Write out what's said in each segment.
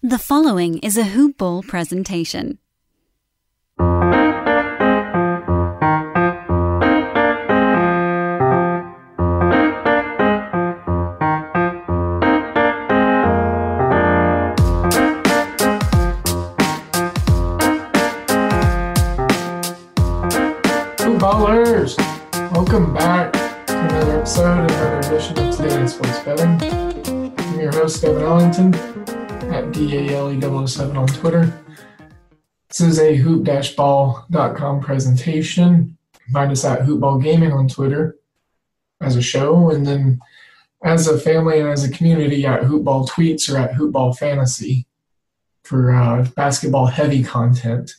The following is a Hoop Ball presentation. Hoop Ballers! Welcome back to another episode and another edition of Today's Sports Betting. I'm your host, Devin Ellington, at DALE007 on Twitter. This is a hoop-ball.com presentation. Find us at Hoopball Gaming on Twitter as a show, and then as a family and as a community at Hoopball Tweets or at Hoopball Fantasy for basketball-heavy content.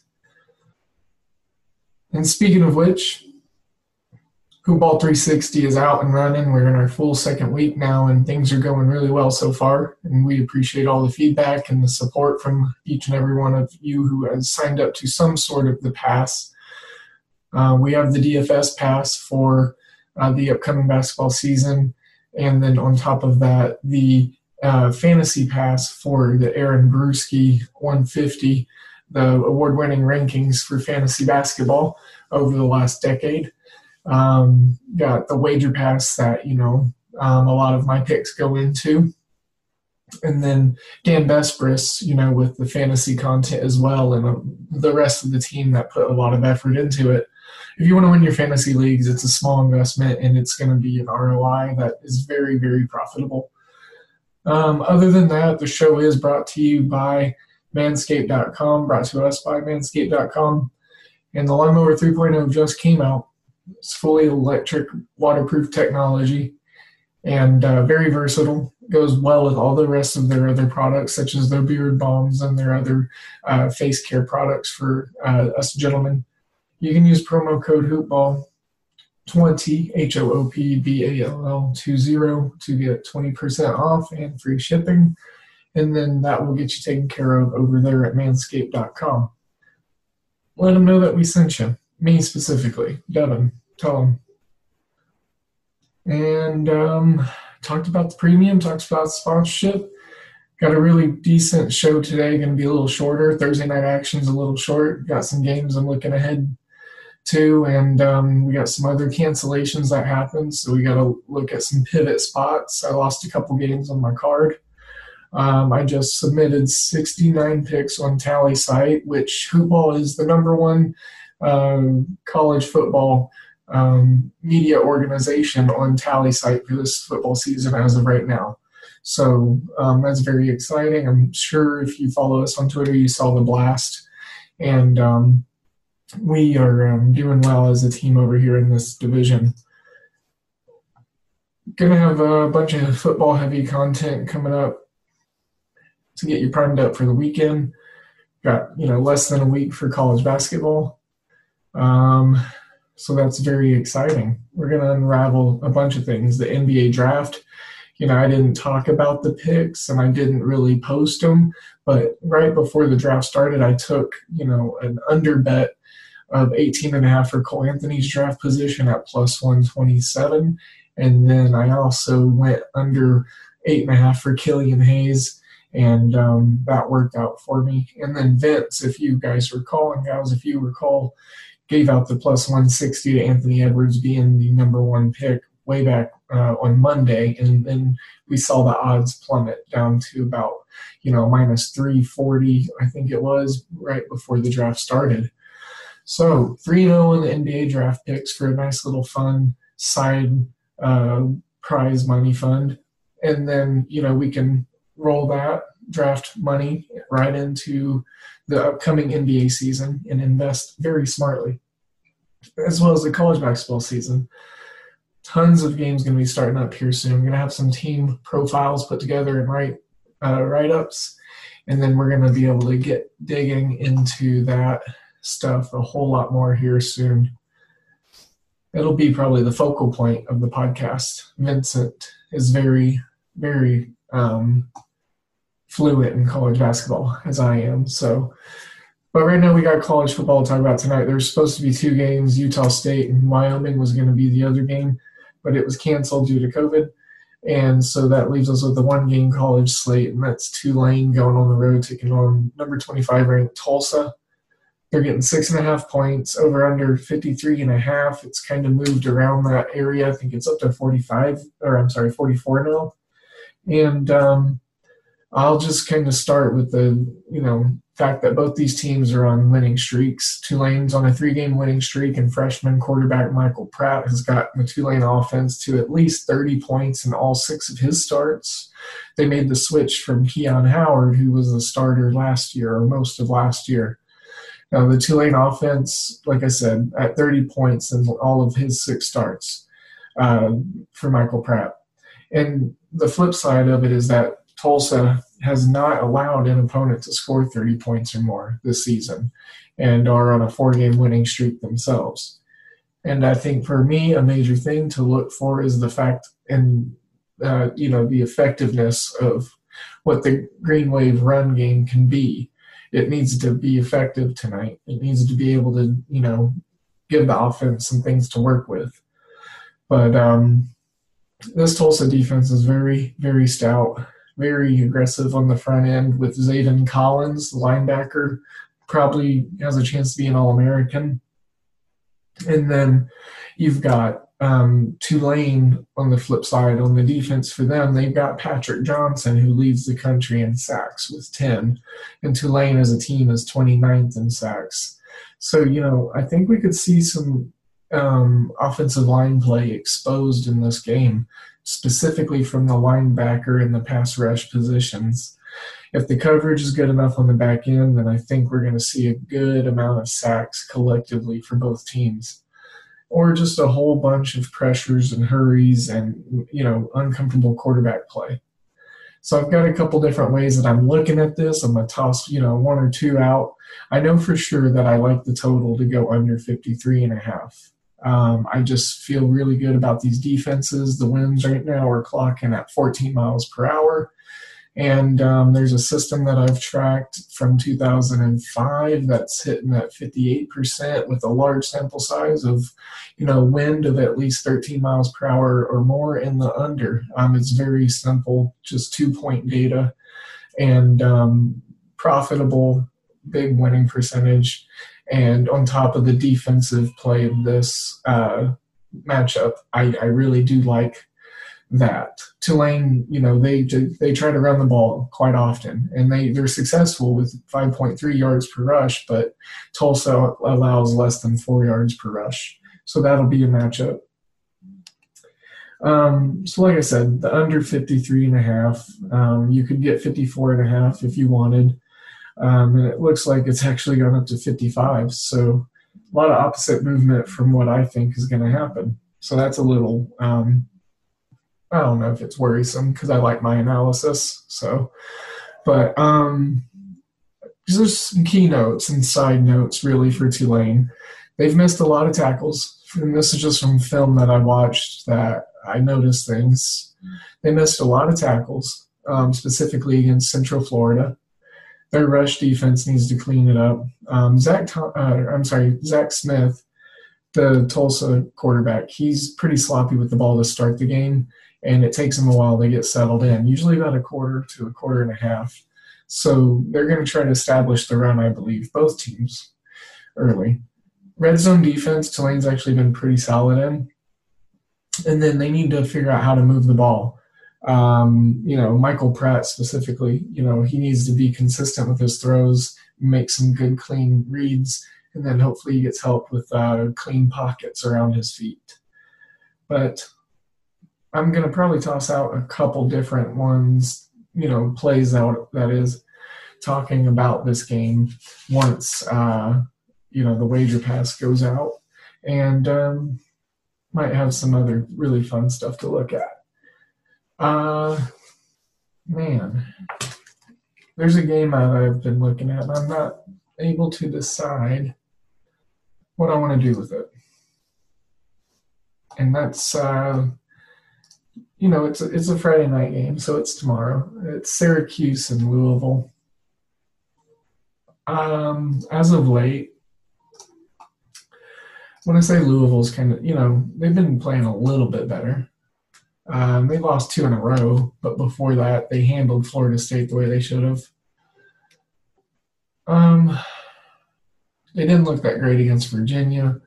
And speaking of which, Hoopball 360 is out and running. We're in our full second week now, and things are going really well so far. And we appreciate all the feedback and the support from each and every one of you who has signed up to some sort of the pass. We have the DFS pass for the upcoming basketball season, and then on top of that, the fantasy pass for the Aaron Brewski 150, the award-winning rankings for fantasy basketball over the last decade. Got the wager pass that, a lot of my picks go into. And then Dan Besbris, with the fantasy content as well, and the rest of the team that put a lot of effort into it. If you want to win your fantasy leagues, it's a small investment, and it's going to be an ROI that is very, very profitable. Other than that, the show is brought to you by Manscaped.com, brought to us by Manscaped.com. And the Lawnmower 3.0 just came out. It's fully electric, waterproof technology, and very versatile. Goes well with all the rest of their other products, such as their beard balms and their other face care products for us gentlemen. You can use promo code HOOPBALL20, HOOPBALL20, to get 20% off and free shipping. And then that will get you taken care of over there at Manscaped.com. Let them know that we sent you. Me specifically, Devin, tell him. And talked about the premium, talked about sponsorship. Got a really decent show today, going to be a little shorter. Thursday night action's a little short. Got some games I'm looking ahead to, and we got some other cancellations that happened, so we got to look at some pivot spots. I lost a couple games on my card. I just submitted 69 picks on Tally site, which Hoopball is the number one college football media organization on Tally site for this football season as of right now. So that's very exciting. I'm sure if you follow us on Twitter, you saw the blast. And we are doing well as a team over here in this division. Going to have a bunch of football-heavy content coming up to get you primed up for the weekend. Got, less than a week for college basketball. So that's very exciting. We're going to unravel a bunch of things. The NBA draft, I didn't talk about the picks and I didn't really post them, but right before the draft started, I took, an under bet of 18.5 for Cole Anthony's draft position at plus 127. And then I also went under 8.5 for Killian Hayes, and that worked out for me. And then Vince, if you guys recall, and gals, if you recall, gave out the plus 160 to Anthony Edwards being the number one pick way back on Monday. And then we saw the odds plummet down to about, minus 340, I think it was, right before the draft started. So 3-0 in the NBA draft picks for a nice little fun side prize money fund. And then, we can roll that draft money right into the upcoming NBA season and invest very smartly, as well as the college basketball season. Tons of games going to be starting up here soon. I'm going to have some team profiles put together and write-ups, and then we're going to be able to get digging into that stuff a whole lot more here soon. It'll be probably the focal point of the podcast. Vincent is very, very fluent in college basketball, as I am. But right now we got college football to talk about tonight. There's supposed to be two games. Utah State and Wyoming was going to be the other game, but it was canceled due to COVID. And so that leaves us with the one-game college slate, and that's Tulane going on the road, taking on number 25 ranked Tulsa. They're getting 6.5 points, over under 53.5. It's kind of moved around that area. I think it's up to 44 now. And I'll just kind of start with the, fact that both these teams are on winning streaks. Tulane's on a 3-game winning streak, and freshman quarterback Michael Pratt has gotten the Tulane offense to at least 30 points in all 6 of his starts. They made the switch from Keon Howard, who was the starter last year or most of last year. Now, the Tulane offense, like I said, at 30 points in all of his 6 starts for Michael Pratt. And the flip side of it is that Tulsa has not allowed an opponent to score 30 points or more this season and are on a 4-game winning streak themselves. And I think for me, a major thing to look for is the fact and, the effectiveness of what the Green Wave run game can be. It needs to be effective tonight. It needs to be able to, give the offense some things to work with. But this Tulsa defense is very, very stout, very aggressive on the front end with Zayden Collins, the linebacker, probably has a chance to be an All-American. And then you've got Tulane on the flip side. On the defense for them, they've got Patrick Johnson, who leads the country in sacks with 10. And Tulane as a team is 29th in sacks. So, I think we could see some offensive line play exposed in this game, specifically from the linebacker and the pass rush positions. If the coverage is good enough on the back end, then I think we're going to see a good amount of sacks collectively for both teams, or just a whole bunch of pressures and hurries and, uncomfortable quarterback play. So I've got a couple different ways that I'm looking at this. I'm going to toss, 1 or 2 out. I know for sure that I like the total to go under 53.5. I just feel really good about these defenses. The winds right now are clocking at 14 miles per hour. And there's a system that I've tracked from 2005 that's hitting at 58% with a large sample size of, wind of at least 13 miles per hour or more in the under. It's very simple, just 2-point data and profitable, big winning percentage. And on top of the defensive play of this matchup, I really do like that. Tulane, they try to run the ball quite often, and they're successful with 5.3 yards per rush, but Tulsa allows less than 4 yards per rush. So that'll be a matchup. So like I said, the under 53.5, you could get 54.5 if you wanted. And it looks like it's actually gone up to 55. So a lot of opposite movement from what I think is going to happen. So that's a little, I don't know if it's worrisome because I like my analysis. So, but there's some keynotes and side notes really for Tulane. They've missed a lot of tackles. And this is just from film that I watched that I noticed things. They missed a lot of tackles, specifically against Central Florida. Their rush defense needs to clean it up. Zach Smith, the Tulsa quarterback, he's pretty sloppy with the ball to start the game, and it takes him a while to get settled in, usually about a quarter to a quarter and a half. So they're going to try to establish the run, I believe, both teams early. Red zone defense, Tulane's actually been pretty solid in. And then they need to figure out how to move the ball. Michael Pratt specifically, he needs to be consistent with his throws, make some good, clean reads, and then hopefully he gets help with clean pockets around his feet. But I'm going to probably toss out a couple different ones, plays out, that is, talking about this game once, the wager pass goes out. And might have some other really fun stuff to look at. There's a game I've been looking at, and I'm not able to decide what I want to do with it. And that's, it's a Friday night game, so it's tomorrow. It's Syracuse and Louisville. As of late, when I say Louisville's kind of, they've been playing a little bit better. They lost 2 in a row, but before that, they handled Florida State the way they should have. They didn't look that great against Virginia,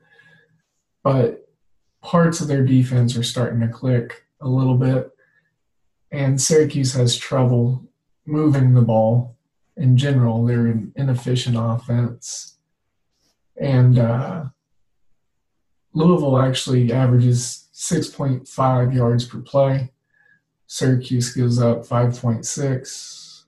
but parts of their defense are starting to click a little bit, and Syracuse has trouble moving the ball. In general, they're an inefficient offense. And Louisville actually averages 6.5 yards per play. Syracuse gives up 5.6.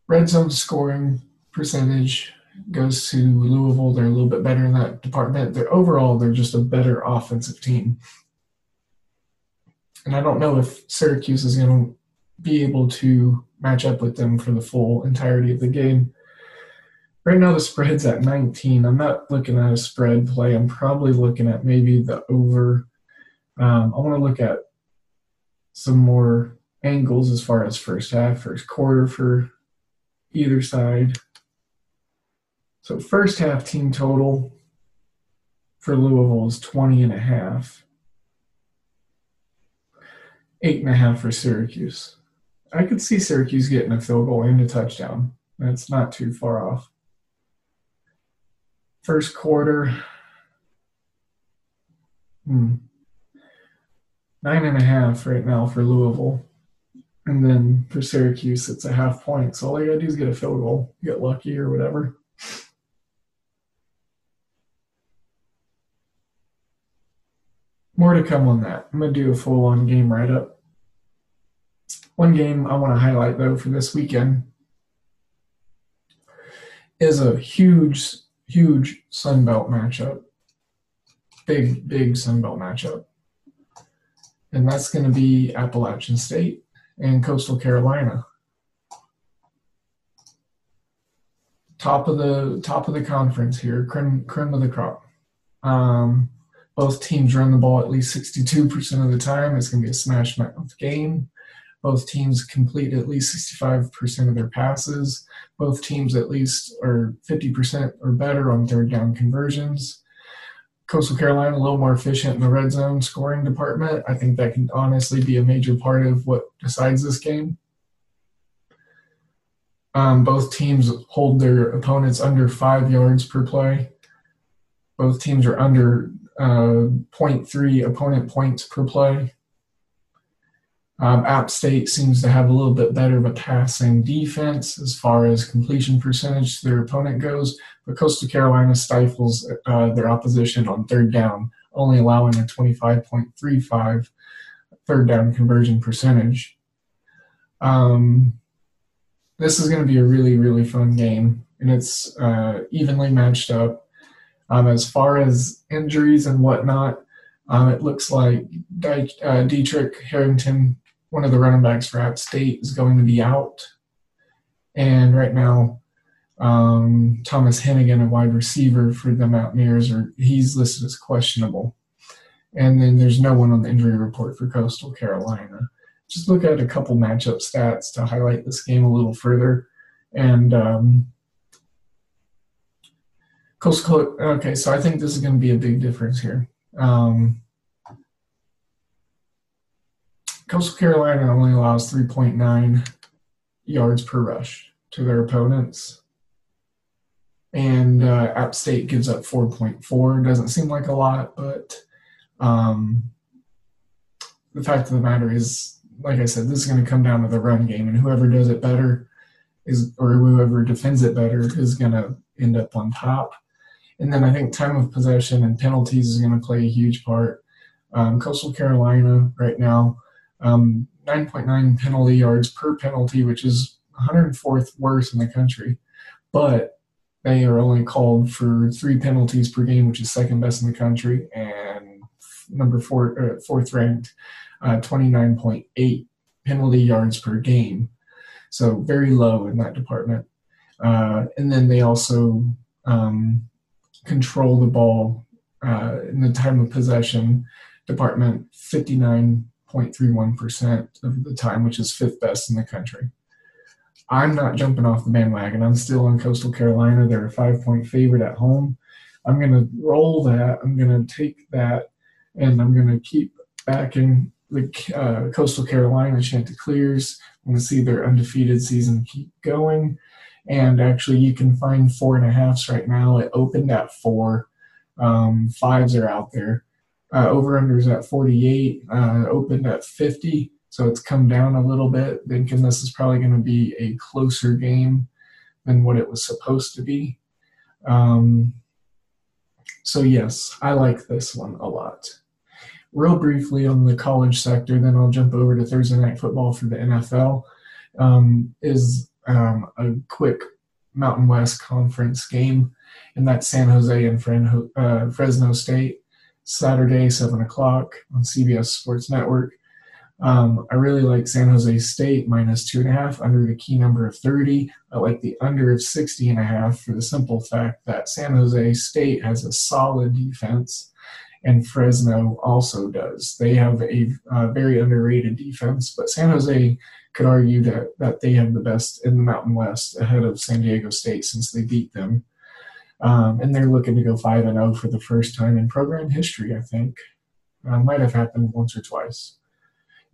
Red zone scoring percentage goes to Louisville. They're a little bit better in that department. They're just a better offensive team. And I don't know if Syracuse is going to be able to match up with them for the full entirety of the game. Right now the spread's at 19. I'm not looking at a spread play. I'm probably looking at maybe the over. I want to look at some more angles as far as first half, first quarter for either side. So first half team total for Louisville is 20.5. 8.5 for Syracuse. I could see Syracuse getting a field goal and a touchdown. That's not too far off. First quarter, 9.5 right now for Louisville. And then for Syracuse, it's a half point. So all they got to do is get a field goal, get lucky or whatever. More to come on that. I'm going to do a full-on game write-up. One game I want to highlight, though, for this weekend is a huge Sun Belt matchup. Big Sun Belt matchup. And that's going to be Appalachian State and Coastal Carolina. Top of the conference here, creme of the crop. Both teams run the ball at least 62% of the time. It's going to be a smash mouth game. Both teams complete at least 65% of their passes. Both teams at least are 50% or better on third down conversions. Coastal Carolina a little more efficient in the red zone scoring department. I think that can honestly be a major part of what decides this game. Both teams hold their opponents under 5 yards per play. Both teams are under 0.3 opponent points per play. App State seems to have a little bit better of a passing defense as far as completion percentage to their opponent goes, but Coastal Carolina stifles their opposition on third down, only allowing a 25.35 third down conversion percentage. This is going to be a really fun game, and it's evenly matched up. As far as injuries and whatnot, it looks like Dietrich Harrington, one of the running backs for App State, is going to be out. And right now, Thomas Hennigan, a wide receiver for the Mountaineers, he's listed as questionable. And then there's no one on the injury report for Coastal Carolina. Just look at a couple matchup stats to highlight this game a little further. And okay, so I think this is going to be a big difference here. Coastal Carolina only allows 3.9 yards per rush to their opponents. And App State gives up 4.4. Doesn't seem like a lot, but the fact of the matter is, like I said, this is going to come down to the run game, and whoever does it better or whoever defends it better is going to end up on top. And then I think time of possession and penalties is going to play a huge part. Coastal Carolina right now, 9.9 penalty yards per penalty, which is 104th worst in the country. But they are only called for 3 penalties per game, which is second best in the country, and fourth ranked, 29.8 penalty yards per game. So very low in that department. And then they also control the ball in the time of possession department 59.31% of the time, which is 5th best in the country. I'm not jumping off the bandwagon. I'm still on Coastal Carolina. They're a 5-point favorite at home. I'm going to roll that. I'm going to take that, and I'm going to keep backing the Coastal Carolina Chanticleers. I want to see their undefeated season keep going. And actually, you can find 4.5s right now. It opened at 4. 5s are out there. Over-unders at 48, opened at 50. So it's come down a little bit, thinking this is probably going to be a closer game than what it was supposed to be. So yes, I like this one a lot. Real briefly on the college sector, then I'll jump over to Thursday Night Football for the NFL, is a quick Mountain West Conference game, and that's San Jose and Fresno State, Saturday, 7 o'clock on CBS Sports Network. I really like San Jose State -2.5 under the key number of 30. I like the under of 60.5 for the simple fact that San Jose State has a solid defense, and Fresno also does. They have a very underrated defense, but San Jose could argue that they have the best in the Mountain West ahead of San Diego State since they beat them. And they're looking to go 5-0 for the first time in program history, I think. Might have happened once or twice.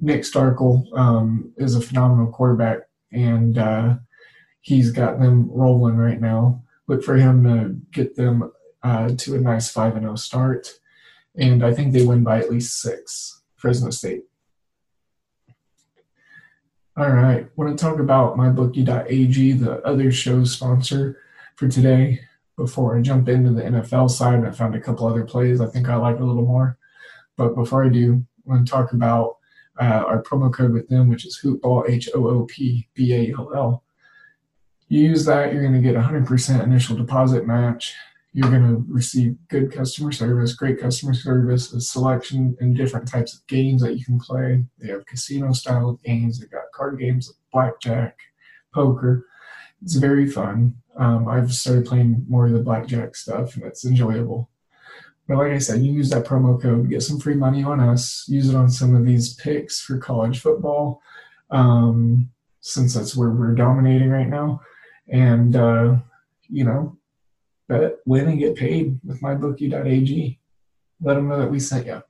Nick Starkel is a phenomenal quarterback, and he's got them rolling right now. Look for him to get them to a nice 5-0 start. And I think they win by at least 6, Fresno State. All right, I want to talk about mybookie.ag, the other show sponsor for today. Before I jump into the NFL side, I found a couple other plays I think I like a little more. But before I do, I want to talk about our promo code with them, which is Hoopball, HOOPBALL. You use that, you're going to get 100% initial deposit match. You're going to receive good customer service, great customer service, a selection in different types of games that you can play. They have casino-style games. They've got card games, blackjack, poker. It's very fun. I've started playing more of the blackjack stuff, and it's enjoyable. But like I said, you use that promo code, get some free money on us, use it on some of these picks for college football, since that's where we're dominating right now. And, bet, win, and get paid with mybookie.ag. Let them know that we sent you.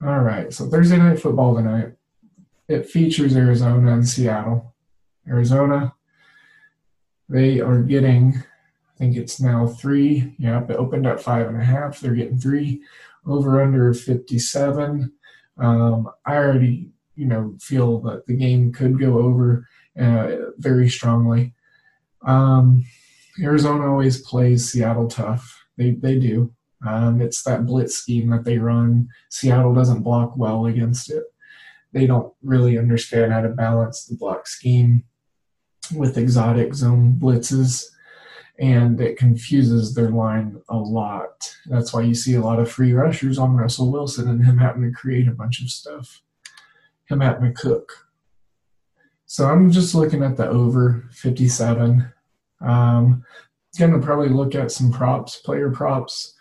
All right, so Thursday Night Football tonight. It features Arizona and Seattle. Arizona, they are getting, I think it's now 3. Yep, it opened at 5.5. They're getting 3. Over under 57. I already, feel that the game could go over very strongly. Arizona always plays Seattle tough. They do. It's that blitz scheme that they run. Seattle doesn't block well against it. They don't really understand how to balance the block scheme with exotic zone blitzes, and it confuses their line a lot. That's why you see a lot of free rushers on Russell Wilson and him having to create a bunch of stuff, him having to cook. So I'm just looking at the over 57. Going to probably look at some props, player props.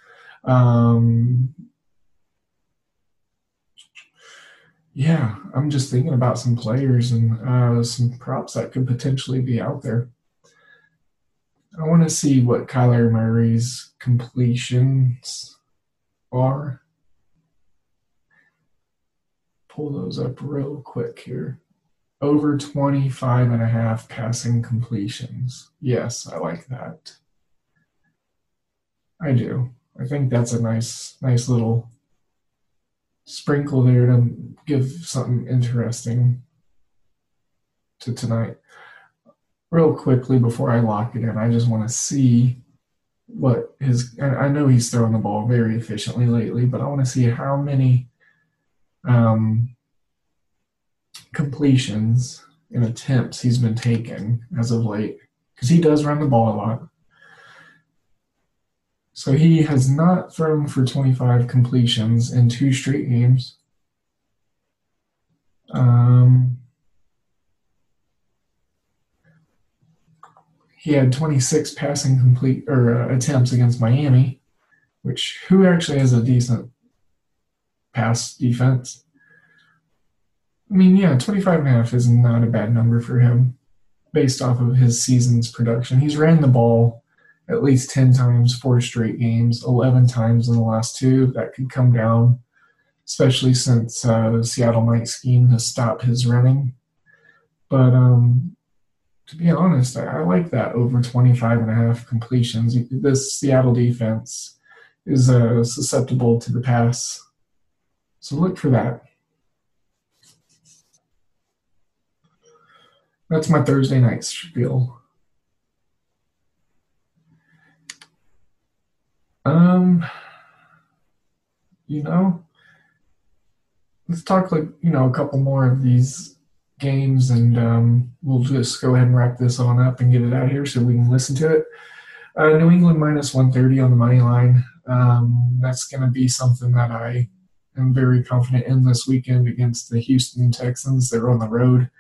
Yeah, I'm just thinking about some players and some props that could potentially be out there. I want to see what Kyler Murray's completions are. Pull those up real quick here. Over 25.5 passing completions. Yes, I like that. I do. I think that's a nice little sprinkle there to give something interesting to tonight. Real quickly before I lock it in, I just want to see what I know he's throwing the ball very efficiently lately, but I want to see how many completions and attempts he's been taking as of late, because he does run the ball a lot. So he has not thrown for 25 completions in 2 straight games. He had 26 passing attempts against Miami, who actually has a decent pass defense. I mean, yeah, 25.5 is not a bad number for him based off of his season's production. He's ran the ball at least 10 times, 4 straight games, 11 times in the last 2. That could come down, especially since Seattle might scheme to stop his running. But to be honest, I like that over 25.5 completions. This Seattle defense is susceptible to the pass. So look for that. That's my Thursday night spiel. Let's talk a couple more of these games, and we'll just go ahead and wrap this on up and get it out here so we can listen to it. New England minus 130 on the money line. That's going to be something that I am very confident in this weekend against the Houston Texans. They're on the road.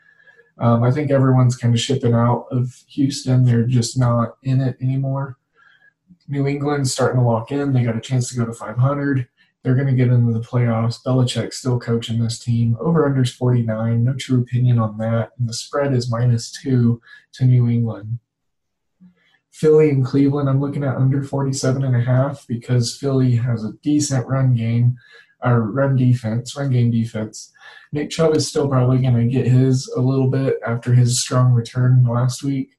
I think everyone's kind of shipping out of Houston. They're just not in it anymore. New England's starting to lock in. They got a chance to go to 500. They're going to get into the playoffs. Belichick's still coaching this team. Over-under's 49. No true opinion on that. And the spread is -2 to New England. Philly and Cleveland, I'm looking at under 47.5 because Philly has a decent run game defense. Nick Chubb is still probably going to get his a little bit after his strong return last week.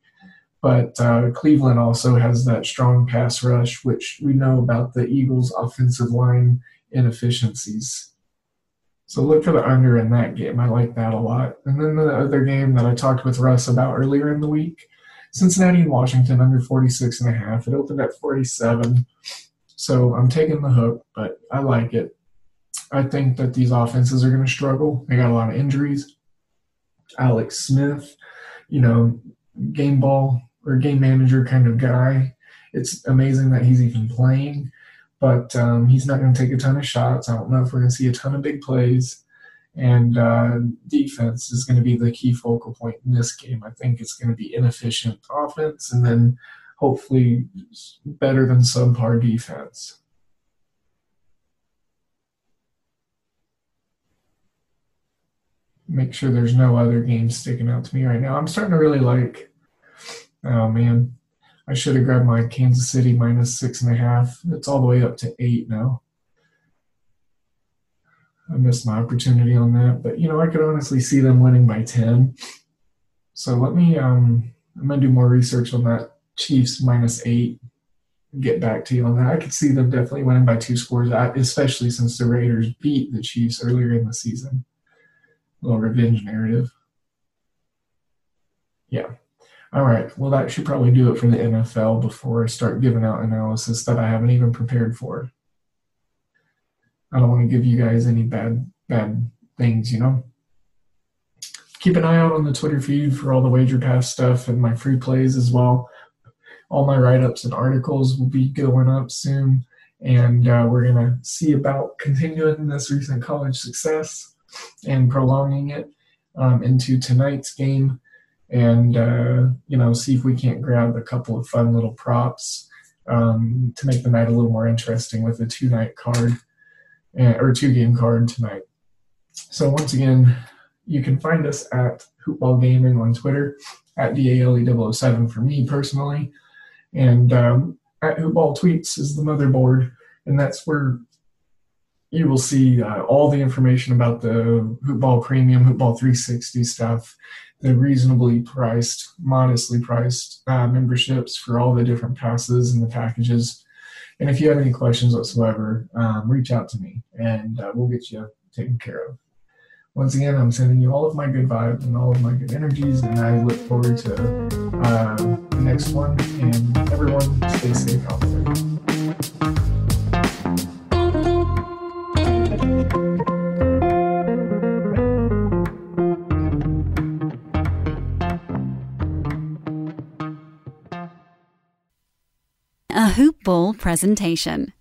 But Cleveland also has that strong pass rush, which we know about the Eagles' offensive line inefficiencies. So look for the under in that game. I like that a lot. And then the other game that I talked with Russ about earlier in the week, Cincinnati and Washington under 46.5. It opened at 47. So I'm taking the hook, but I like it. I think that these offenses are going to struggle. They got a lot of injuries. Alex Smith, game ball or game manager kind of guy. It's amazing that he's even playing, but he's not going to take a ton of shots. I don't know if we're going to see a ton of big plays. And defense is going to be the key focal point in this game. I think it's going to be inefficient offense and then hopefully better than subpar defense. Make sure there's no other games sticking out to me right now. I'm starting to really like – oh, man. I should have grabbed my Kansas City -6.5. It's all the way up to 8 now. I missed my opportunity on that. But, I could honestly see them winning by 10. So let me I'm going to do more research on that Chiefs -8 and get back to you on that. I could see them definitely winning by 2 scores, especially since the Raiders beat the Chiefs earlier in the season. A little revenge narrative. Yeah. All right. Well, that should probably do it for the NFL before I start giving out analysis that I haven't even prepared for. I don't want to give you guys any bad things, Keep an eye out on the Twitter feed for all the Wager Pass stuff and my free plays as well. All my write-ups and articles will be going up soon, and we're going to see about continuing this recent college success and prolonging it into tonight's game and, see if we can't grab a couple of fun little props to make the night a little more interesting with a 2-night card or 2-game card tonight. So once again, you can find us at Hoopball Gaming on Twitter, at DALE007 for me personally, and at Hoopball Tweets is the motherboard, and that's where you will see all the information about the Hoopball Premium, Hoopball 360 stuff, the reasonably priced, modestly priced memberships for all the different passes and the packages. And if you have any questions whatsoever, reach out to me, and we'll get you taken care of. Once again, I'm sending you all of my good vibes and all of my good energies, and I look forward to the next one. And everyone, stay safe out there. A Hoop Ball presentation.